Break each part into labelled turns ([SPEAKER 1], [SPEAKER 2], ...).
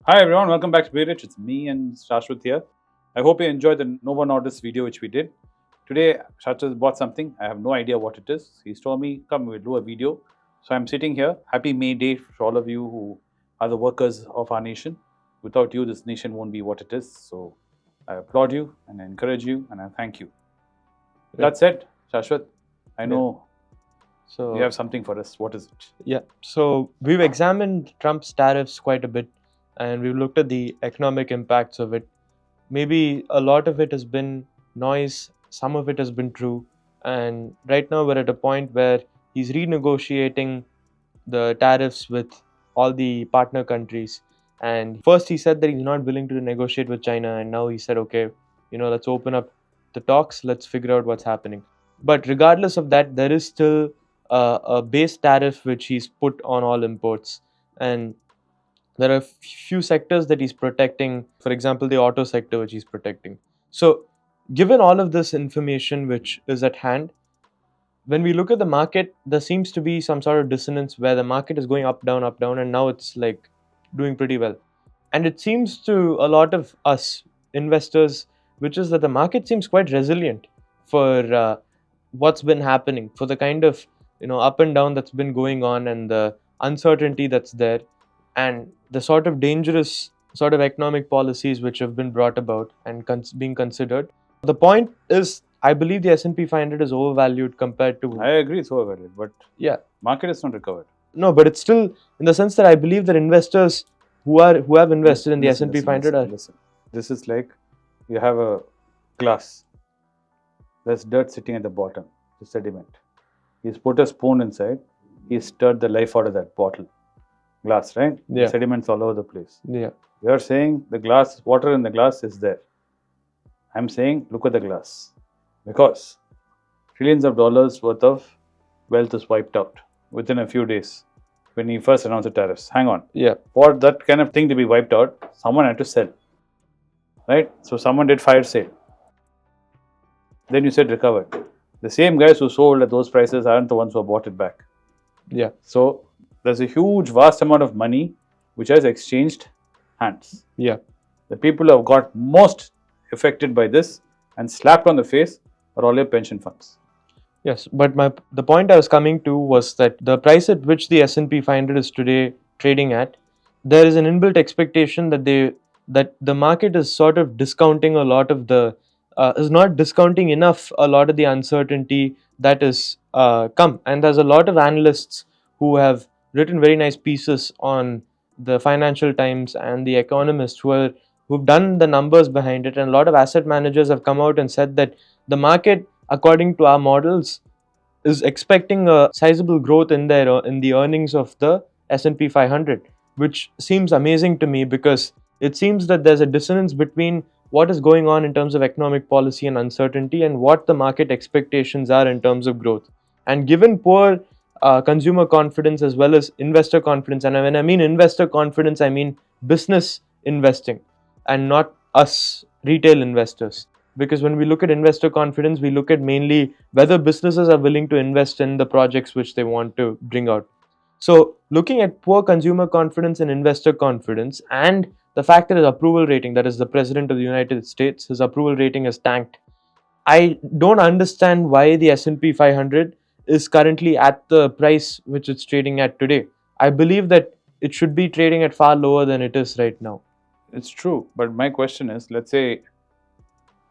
[SPEAKER 1] Hi everyone, welcome back to Be Rich. It's me and Shashwat here. I hope you enjoyed the Novo Nordisk video which we did. Today, Shashwat bought something. I have no idea what it is. He's told me, come, we'll do a video. So I'm sitting here. Happy May Day for all of you who are the workers of our nation. Without you, this nation won't be what it is. So I applaud you and I encourage you and I thank you. That said, Shashwat, I know
[SPEAKER 2] So
[SPEAKER 1] you have something for us. What is it?
[SPEAKER 2] So we've examined Trump's tariffs quite a bit, and we've looked at the economic impacts of it. Maybe a lot of it has been noise, some of it has been true, and right now we're at a point where he's renegotiating the tariffs with all the partner countries. And first he said that he's not willing to negotiate with China, and now he said, okay, let's open up the talks, let's figure out what's happening. But regardless of that, there is still a base tariff which he's put on all imports. And there are a few sectors that he's protecting, for example, the auto sector, which he's protecting. So, given all of this information which is at hand, when we look at the market, there seems to be some sort of dissonance where the market is going up, down, and now it's like doing pretty well. And it seems to a lot of us investors, which is that the market seems quite resilient for what's been happening, for the kind of up and down that's been going on, and the uncertainty that's there, and the sort of dangerous sort of economic policies which have been brought about and being considered. The point is, I believe the S&P 500 is overvalued compared to.
[SPEAKER 1] I agree, it's overvalued, but
[SPEAKER 2] Yeah.
[SPEAKER 1] market is not recovered.
[SPEAKER 2] No, but it's still in the sense that I believe that investors who have invested in the S&P 500 are.
[SPEAKER 1] Listen. This is like you have a glass. There's dirt sitting at the bottom, the sediment. He's put a spoon inside. He stirred the life out of that bottle. Glass, right?
[SPEAKER 2] Yeah.
[SPEAKER 1] Sediments all over the place.
[SPEAKER 2] Yeah.
[SPEAKER 1] You're saying the glass, water in the glass is there. I'm saying look at the glass. Because trillions of dollars worth of wealth is wiped out within a few days when he first announced the tariffs. Hang on.
[SPEAKER 2] Yeah.
[SPEAKER 1] For that kind of thing to be wiped out, someone had to sell. Right? So someone did fire sale. Then you said recovered. The same guys who sold at those prices aren't the ones who bought it back.
[SPEAKER 2] Yeah.
[SPEAKER 1] So there's a huge, vast amount of money which has exchanged hands.
[SPEAKER 2] Yeah.
[SPEAKER 1] The people who have got most affected by this and slapped on the face are all your pension funds.
[SPEAKER 2] Yes, but the point I was coming to was that the price at which the S&P 500 is today trading at, there is an inbuilt expectation that the market is sort of discounting a lot of the is not discounting enough a lot of the uncertainty that is come. And there's a lot of analysts who have written very nice pieces on the Financial Times and the Economist who've done the numbers behind it, and a lot of asset managers have come out and said that the market, according to our models, is expecting a sizable growth in the earnings of the S&P 500, which seems amazing to me because it seems that there's a dissonance between what is going on in terms of economic policy and uncertainty and what the market expectations are in terms of growth. And given poor consumer confidence as well as investor confidence, and when I mean investor confidence, I mean business investing and not us retail investors. Because when we look at investor confidence, we look at mainly whether businesses are willing to invest in the projects which they want to bring out. So looking at poor consumer confidence and investor confidence, and the fact that his approval rating, that is the President of the United States, his approval rating has tanked, I don't understand why the S&P 500 is currently at the price which it's trading at today. I believe that it should be trading at far lower than it is right now.
[SPEAKER 1] It's true, but my question is, let's say,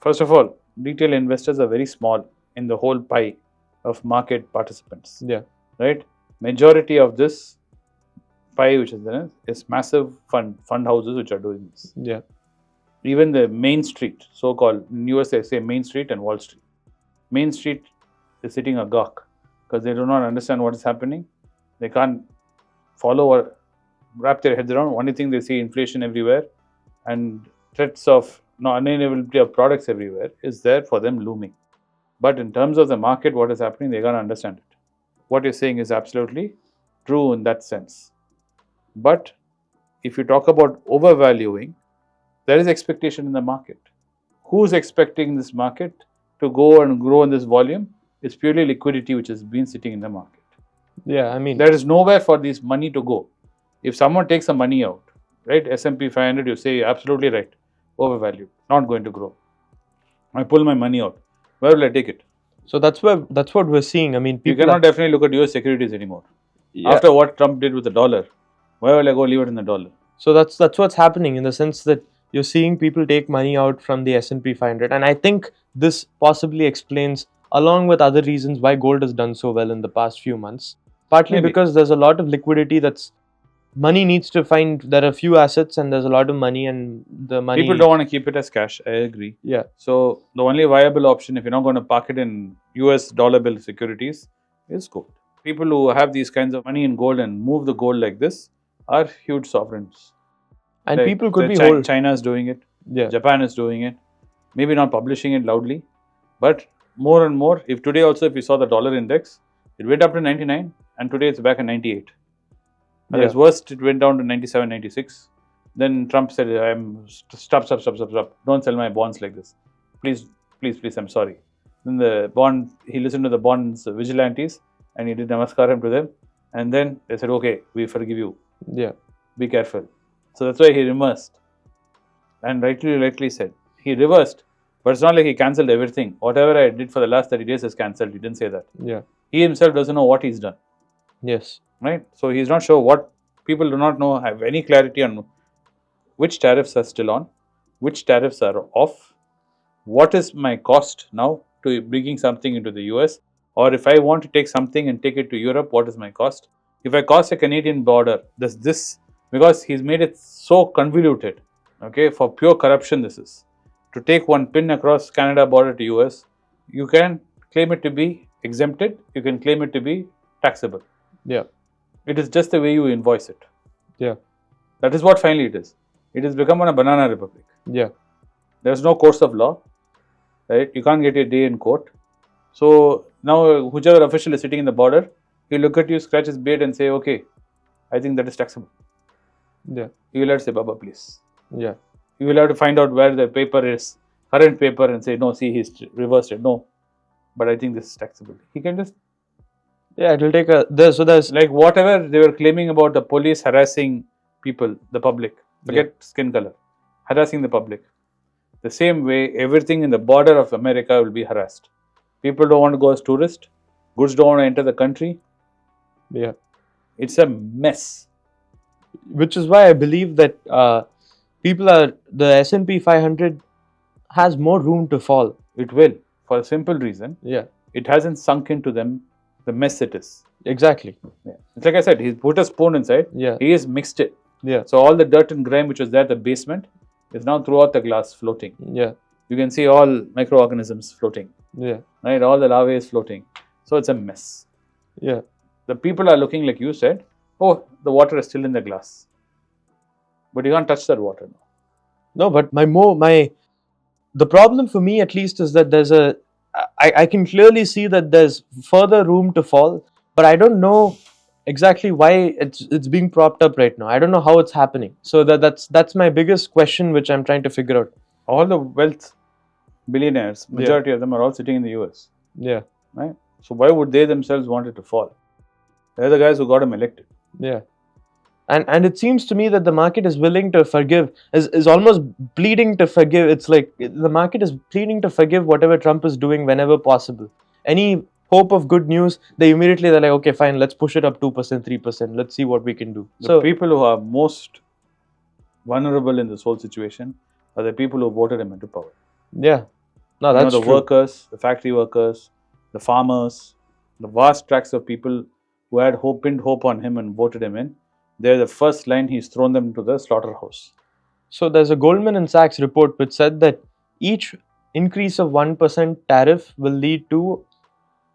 [SPEAKER 1] first of all, retail investors are very small in the whole pie of market participants.
[SPEAKER 2] Yeah.
[SPEAKER 1] Right? Majority of this pie, which is there, is massive fund houses which are doing this.
[SPEAKER 2] Yeah.
[SPEAKER 1] Even the Main Street, so-called, in US they say Main Street and Wall Street. Main Street is sitting agawk because they do not understand what is happening. They can't follow or wrap their heads around. Only thing they see, inflation everywhere and threats of unavailability of products everywhere is there for them looming. But in terms of the market, what is happening, they can't understand it. What you're saying is absolutely true in that sense. But if you talk about overvaluing, there is expectation in the market. Who's expecting this market to go and grow in this volume? It's purely liquidity which has been sitting in the market.
[SPEAKER 2] Yeah, I mean,
[SPEAKER 1] there is nowhere for this money to go. If someone takes the money out, right? S&P 500, you say absolutely right, overvalued, not going to grow. I pull my money out. Where will I take it?
[SPEAKER 2] So that's what we're seeing. I mean,
[SPEAKER 1] You
[SPEAKER 2] people
[SPEAKER 1] cannot definitely look at US securities anymore.
[SPEAKER 2] yeah.
[SPEAKER 1] After what Trump did with the dollar, why will I go leave it in the dollar?
[SPEAKER 2] So that's what's happening, in the sense that you're seeing people take money out from the S&P 500, and I think this possibly explains, along with other reasons, why gold has done so well in the past few months. Partly
[SPEAKER 1] Maybe.
[SPEAKER 2] because there's a lot of liquidity. That's money needs to find. There are few assets, and there's a lot of money, and the money.
[SPEAKER 1] People don't want to keep it as cash. I agree.
[SPEAKER 2] Yeah.
[SPEAKER 1] So the only viable option, if you're not going to park it in US dollar bill securities, is gold. People who have these kinds of money in gold and move the gold like this are huge sovereigns.
[SPEAKER 2] And
[SPEAKER 1] Like
[SPEAKER 2] people could be
[SPEAKER 1] China is doing it.
[SPEAKER 2] Yeah.
[SPEAKER 1] Japan is doing it. Maybe not publishing it loudly, but more and more. If today also, if you saw the dollar index, it went up to 99, and today it's back at 98. At its worst, it went down to 97, 96. Then Trump said, stop. Don't sell my bonds like this. Please, I'm sorry. Then he listened to the bonds vigilantes, and he did namaskaram to them. And then they said, okay, we forgive you.
[SPEAKER 2] Yeah.
[SPEAKER 1] Be careful. So that's why he reversed. And rightly said. He reversed, but it's not like he cancelled everything. Whatever I did for the last 30 days is cancelled. He didn't say that.
[SPEAKER 2] Yeah.
[SPEAKER 1] He himself doesn't know what he's done.
[SPEAKER 2] Yes.
[SPEAKER 1] Right? So he's not sure what people do not know, have any clarity on which tariffs are still on, which tariffs are off, what is my cost now to bringing something into the US, or if I want to take something and take it to Europe, what is my cost? If I cross a Canadian border, does this, because he's made it so convoluted, okay, for pure corruption this is. To take one pin across Canada border to US, you can claim it to be exempted, you can claim it to be taxable.
[SPEAKER 2] Yeah.
[SPEAKER 1] It is just the way you invoice it.
[SPEAKER 2] Yeah.
[SPEAKER 1] That is what finally it is. It has become a banana republic.
[SPEAKER 2] Yeah.
[SPEAKER 1] There is no course of law, right? You can't get a day in court. So now whichever official is sitting in the border, he'll look at you, scratch his beard and say, okay, I think that is taxable.
[SPEAKER 2] Yeah.
[SPEAKER 1] You will have to say, Baba, please.
[SPEAKER 2] Yeah.
[SPEAKER 1] You will have to find out where the paper is, current paper, and say, no, see, he's reversed it. No, but I think this is taxable. He can just...
[SPEAKER 2] Yeah, it will take there's
[SPEAKER 1] like whatever they were claiming about the police harassing people, the public, forget skin color, harassing the public. The same way, everything in the border of America will be harassed. People don't want to go as tourists. Goods don't want to enter the country.
[SPEAKER 2] Yeah.
[SPEAKER 1] It's a mess.
[SPEAKER 2] Which is why I believe that the S&P 500 has more room to fall.
[SPEAKER 1] It will, for a simple reason.
[SPEAKER 2] Yeah.
[SPEAKER 1] It hasn't sunk into them the mess it is.
[SPEAKER 2] Exactly.
[SPEAKER 1] Yeah. It's like I said, he's put a spoon inside.
[SPEAKER 2] Yeah.
[SPEAKER 1] He has mixed it.
[SPEAKER 2] Yeah.
[SPEAKER 1] So all the dirt and grime which was there at the basement is now throughout the glass floating.
[SPEAKER 2] Yeah.
[SPEAKER 1] You can see all microorganisms floating.
[SPEAKER 2] Yeah.
[SPEAKER 1] Right? All the larvae is floating. So it's a mess.
[SPEAKER 2] Yeah.
[SPEAKER 1] The people are looking, like you said, oh, the water is still in the glass. But you can't touch that water now.
[SPEAKER 2] No, but the problem for me at least is that I can clearly see that there's further room to fall, but I don't know exactly why it's being propped up right now. I don't know how it's happening. So that's my biggest question, which I'm trying to figure out.
[SPEAKER 1] All the wealth billionaires, majority of them are all sitting in the US.
[SPEAKER 2] Yeah.
[SPEAKER 1] Right? So why would they themselves want it to fall? They're the guys who got him elected.
[SPEAKER 2] Yeah. And it seems to me that the market is willing to forgive, is almost pleading to forgive. It's like the market is pleading to forgive whatever Trump is doing whenever possible. Any hope of good news, they're like, okay, fine, let's push it up 2%, 3%. Let's see what we can do.
[SPEAKER 1] The people who are most vulnerable in this whole situation are the people who voted him into power.
[SPEAKER 2] Yeah. No, that's
[SPEAKER 1] the
[SPEAKER 2] true.
[SPEAKER 1] workers, the factory workers, the farmers, the vast tracts of people who had pinned hope on him and voted him in. They're the first line he's thrown them to the slaughterhouse.
[SPEAKER 2] So there's a Goldman & Sachs report which said that each increase of 1% tariff will lead to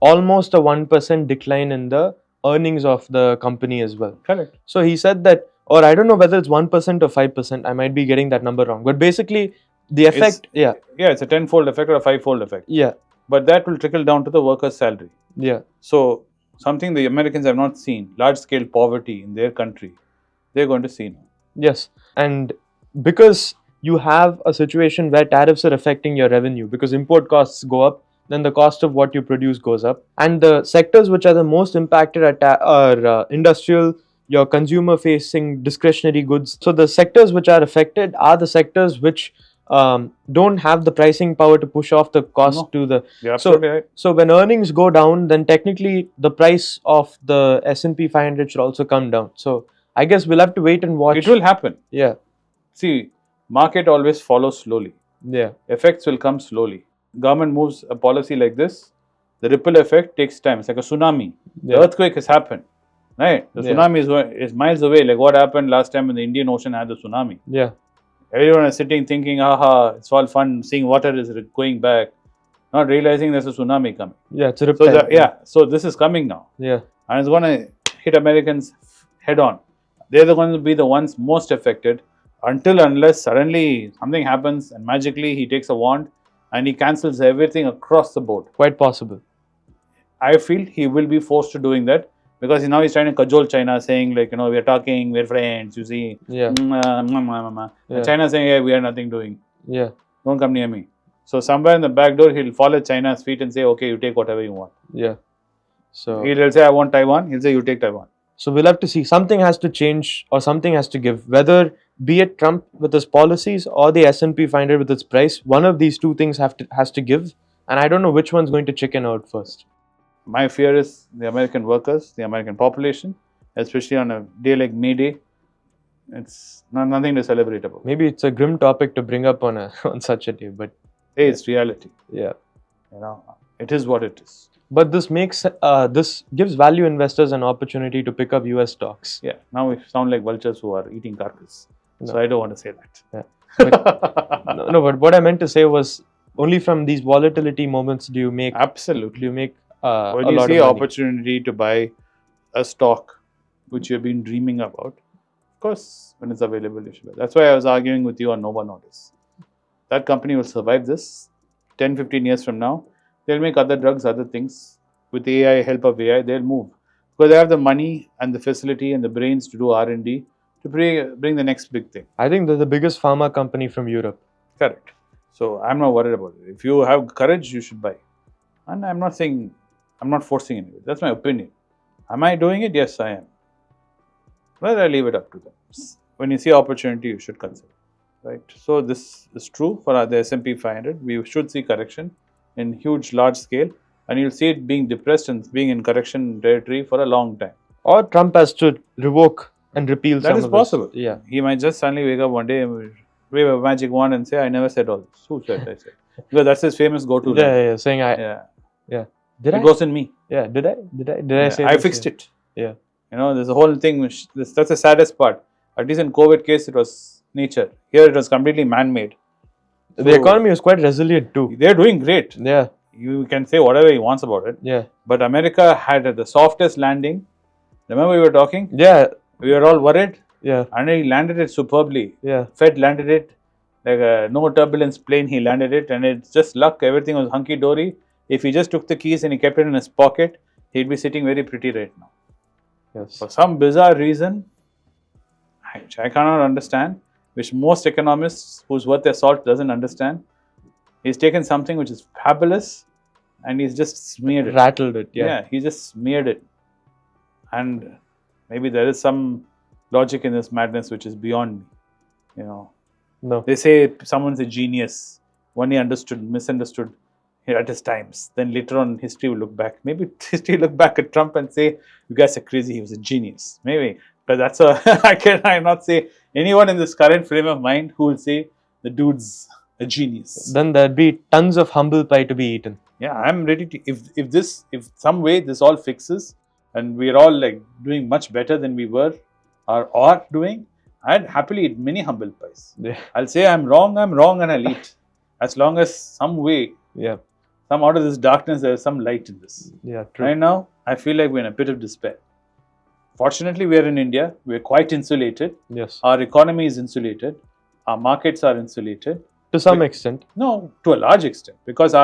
[SPEAKER 2] almost a 1% decline in the earnings of the company as well.
[SPEAKER 1] Correct.
[SPEAKER 2] So he said that, or I don't know whether it's 1% or 5%, I might be getting that number wrong. But basically, the effect,
[SPEAKER 1] it's a 10-fold effect or a 5-fold effect.
[SPEAKER 2] Yeah.
[SPEAKER 1] But that will trickle down to the worker's salary.
[SPEAKER 2] Yeah.
[SPEAKER 1] So something the Americans have not seen, large-scale poverty in their country, they're going to see now.
[SPEAKER 2] Yes. And because you have a situation where tariffs are affecting your revenue, because import costs go up, then the cost of what you produce goes up. And the sectors which are the most impacted are industrial, your consumer facing discretionary goods. So the sectors which are affected are the sectors which don't have the pricing power to push off the cost
[SPEAKER 1] No,
[SPEAKER 2] to the.
[SPEAKER 1] you're absolutely right.
[SPEAKER 2] So when earnings go down, then technically the price of the S&P 500 should also come down. So I guess we'll have to wait and watch.
[SPEAKER 1] It will happen.
[SPEAKER 2] Yeah.
[SPEAKER 1] See, market always follows slowly.
[SPEAKER 2] Yeah.
[SPEAKER 1] Effects will come slowly. Government moves a policy like this, the ripple effect takes time. It's like a tsunami.
[SPEAKER 2] Yeah.
[SPEAKER 1] The earthquake has happened, right? The
[SPEAKER 2] Yeah.
[SPEAKER 1] tsunami is miles away. Like what happened last time when the Indian Ocean had the tsunami.
[SPEAKER 2] Yeah.
[SPEAKER 1] Everyone is sitting thinking, aha, it's all fun, seeing water is going back, not realizing there's a tsunami coming.
[SPEAKER 2] Yeah, it's a ripple.
[SPEAKER 1] So this is coming now.
[SPEAKER 2] Yeah.
[SPEAKER 1] And it's going to hit Americans head on. They're going to be the ones most affected unless suddenly something happens and magically he takes a wand and he cancels everything across the board.
[SPEAKER 2] Quite possible.
[SPEAKER 1] I feel he will be forced to doing that because now he's trying to cajole China, saying like, we're talking, we're friends, you see.
[SPEAKER 2] Yeah.
[SPEAKER 1] And China saying, hey, we are nothing doing.
[SPEAKER 2] Yeah.
[SPEAKER 1] Don't come near me. So somewhere in the back door, he'll fall at China's feet and say, okay, you take whatever you want.
[SPEAKER 2] Yeah. So
[SPEAKER 1] He'll say, I want Taiwan. He'll say, you take Taiwan.
[SPEAKER 2] So we'll have to see. Something has to change or something has to give. Whether be it Trump with his policies or the S&P 500 with its price, one of these two things has to give. And I don't know which one's going to chicken out first.
[SPEAKER 1] My fear is the American workers, the American population, especially on a day like May Day. It's nothing to celebrate about.
[SPEAKER 2] Maybe it's a grim topic to bring up on such a day, but
[SPEAKER 1] hey, it's reality.
[SPEAKER 2] Yeah.
[SPEAKER 1] It is what it is.
[SPEAKER 2] But this gives value investors an opportunity to pick up US stocks.
[SPEAKER 1] Yeah. Now we sound like vultures who are eating carcass.
[SPEAKER 2] No.
[SPEAKER 1] So I don't want to say that.
[SPEAKER 2] Yeah. But what I meant to say was only from these volatility moments do you make
[SPEAKER 1] Absolutely.
[SPEAKER 2] do you make
[SPEAKER 1] when
[SPEAKER 2] a
[SPEAKER 1] you
[SPEAKER 2] lot
[SPEAKER 1] see
[SPEAKER 2] of money.
[SPEAKER 1] opportunity to buy a stock which you've been dreaming about, of course, when it's available, you should buy. That's why I was arguing with you on Novo Nordisk. That company will survive this 10-15 years from now. They'll make other drugs, other things. With AI, help of AI, they'll move. Because they have the money and the facility and the brains to do R&D to bring the next big thing.
[SPEAKER 2] I think they're the biggest pharma company from Europe.
[SPEAKER 1] Correct. So I'm not worried about it. If you have courage, you should buy. And I'm not forcing anyone. That's my opinion. Am I doing it? Yes, I am. Well, I leave it up to them. When you see opportunity, you should consider. Right. So this is true for the S&P 500. We should see correction in large scale, and you'll see it being depressed and being in correction territory for a long time.
[SPEAKER 2] Or Trump has to revoke and repeal some of this.
[SPEAKER 1] That is possible.
[SPEAKER 2] Yeah.
[SPEAKER 1] He might just suddenly wake up one day and wave a magic wand and say, I never said all this. Who said I said? Because that's his famous go-to.
[SPEAKER 2] Yeah, saying Did
[SPEAKER 1] it wasn't me.
[SPEAKER 2] Yeah, did I say
[SPEAKER 1] I
[SPEAKER 2] this?
[SPEAKER 1] fixed it.
[SPEAKER 2] Yeah.
[SPEAKER 1] There's a whole thing, that's the saddest part. At least in COVID case, it was nature. Here it was completely man-made. So
[SPEAKER 2] the economy was quite resilient too.
[SPEAKER 1] They're doing great.
[SPEAKER 2] Yeah.
[SPEAKER 1] You can say whatever he wants about it.
[SPEAKER 2] Yeah.
[SPEAKER 1] But America had the softest landing. Remember we were talking?
[SPEAKER 2] Yeah.
[SPEAKER 1] We were all worried.
[SPEAKER 2] Yeah.
[SPEAKER 1] And he landed it superbly.
[SPEAKER 2] Yeah.
[SPEAKER 1] Fed landed it. Like a no turbulence plane, he landed it. And it's just luck. Everything was hunky-dory. If he just took the keys and he kept it in his pocket, he'd be sitting very pretty right now.
[SPEAKER 2] Yes.
[SPEAKER 1] For some bizarre reason, which I cannot understand, which most economists who's worth their salt doesn't understand, he's taken something which is fabulous and he's just smeared it.
[SPEAKER 2] Rattled it. Yeah.
[SPEAKER 1] He just smeared it. And maybe there is some logic in this madness which is beyond me.
[SPEAKER 2] No.
[SPEAKER 1] They say someone's a genius. One he misunderstood at his times. Then later on, history will look back. Maybe history will look back at Trump and say, you guys are crazy, he was a genius. Maybe. But that's I cannot say anyone in this current frame of mind who will say the dude's a genius.
[SPEAKER 2] Then there'd be tons of humble pie to be eaten.
[SPEAKER 1] Yeah, I'm ready to, if some way this all fixes and we're all like doing much better than we were or are doing, I'd happily eat many humble pies.
[SPEAKER 2] Yeah.
[SPEAKER 1] I'll say I'm wrong and I'll eat. As long as some way, some out of this darkness, there is some light in this.
[SPEAKER 2] Yeah, true.
[SPEAKER 1] Right now, I feel like we're in a pit of despair. Fortunately, we are in India. We're quite insulated.
[SPEAKER 2] Yes.
[SPEAKER 1] Our economy is insulated. Our markets are insulated.
[SPEAKER 2] To some extent.
[SPEAKER 1] No, to a large extent. Because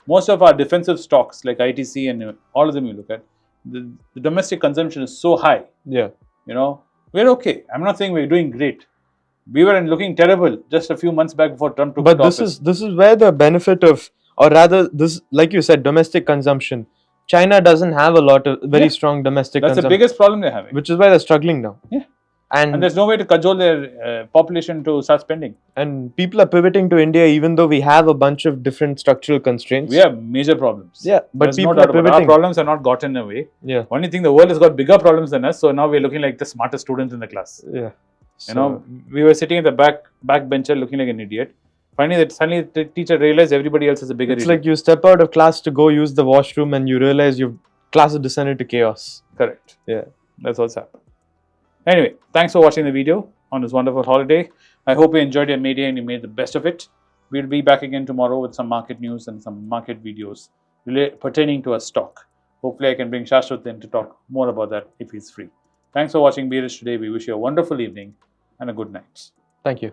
[SPEAKER 1] most of our defensive stocks, like ITC and all of them you look at, the domestic consumption is so high.
[SPEAKER 2] Yeah.
[SPEAKER 1] We're okay. I'm not saying we're doing great. We were looking terrible just a few months back before Trump took office.
[SPEAKER 2] But this is where the benefit of, or rather, this, like you said, domestic consumption. China doesn't have a lot of very
[SPEAKER 1] Yeah.
[SPEAKER 2] strong domestic
[SPEAKER 1] That's the
[SPEAKER 2] consumption,
[SPEAKER 1] biggest problem they're having.
[SPEAKER 2] which is why they're struggling now.
[SPEAKER 1] Yeah.
[SPEAKER 2] And
[SPEAKER 1] And there's no way to cajole their population to start spending.
[SPEAKER 2] and people are pivoting to India, even though we have a bunch of different structural constraints.
[SPEAKER 1] We have major problems.
[SPEAKER 2] Yeah, but
[SPEAKER 1] There's
[SPEAKER 2] people
[SPEAKER 1] no
[SPEAKER 2] are
[SPEAKER 1] doubt about it. Our
[SPEAKER 2] pivoting.
[SPEAKER 1] problems are not gotten away.
[SPEAKER 2] Yeah,
[SPEAKER 1] Only thing, the world has got bigger problems than us. So now we're looking like the smartest students in the class.
[SPEAKER 2] yeah.
[SPEAKER 1] You know, we were sitting at the back bencher looking like an idiot. Finally, that suddenly the teacher realized everybody else is a bigger
[SPEAKER 2] it's
[SPEAKER 1] idiot.
[SPEAKER 2] like you step out of class to go use the washroom, and you realize your class has descended to chaos.
[SPEAKER 1] Correct.
[SPEAKER 2] Yeah.
[SPEAKER 1] That's what's happened. Anyway, thanks for watching the video on this wonderful holiday. I hope you enjoyed your media and you made the best of it. We'll be back again tomorrow with some market news and some market videos pertaining to a stock. Hopefully, I can bring Shashwat in to talk more about that if he's free. Thanks for watching Be Rich today. We wish you a wonderful evening and a good night.
[SPEAKER 2] Thank you.